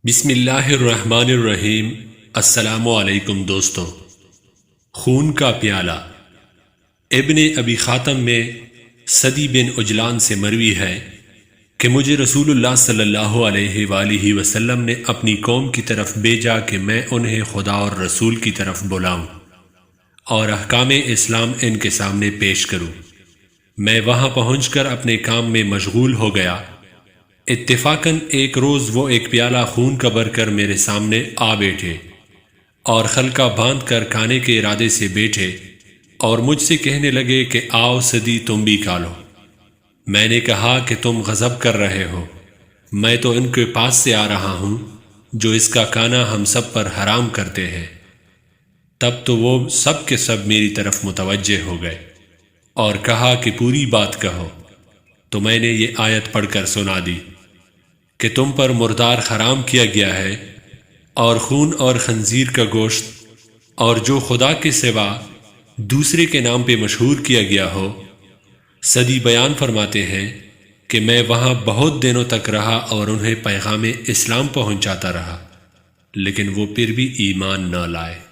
بسم اللہ الرحمن الرحیم۔ السلام علیکم دوستو۔ خون کا پیالہ ابن ابی خاتم میں سدی بن عجلان سے مروی ہے کہ مجھے رسول اللہ صلی اللہ علیہ وآلہ وسلم نے اپنی قوم کی طرف بھیجا کہ میں انہیں خدا اور رسول کی طرف بلاؤں اور احکام اسلام ان کے سامنے پیش کروں۔ میں وہاں پہنچ کر اپنے کام میں مشغول ہو گیا۔ اتفاقاً ایک روز وہ ایک پیالہ خون کا بھر کر میرے سامنے آ بیٹھے اور خلقہ باندھ کر کھانے کے ارادے سے بیٹھے اور مجھ سے کہنے لگے کہ آؤ سدی تم بھی کھا لو۔ میں نے کہا کہ تم غضب کر رہے ہو، میں تو ان کے پاس سے آ رہا ہوں جو اس کا کھانا ہم سب پر حرام کرتے ہیں۔ تب تو وہ سب کے سب میری طرف متوجہ ہو گئے اور کہا کہ پوری بات کہو۔ تو میں نے یہ آیت پڑھ کر سنا دی کہ تم پر مردار حرام کیا گیا ہے اور خون اور خنزیر کا گوشت اور جو خدا کے سوا دوسرے کے نام پہ مشہور کیا گیا ہو۔ سدی بیان فرماتے ہیں کہ میں وہاں بہت دنوں تک رہا اور انہیں پیغام اسلام پہنچاتا رہا، لیکن وہ پھر بھی ایمان نہ لائے۔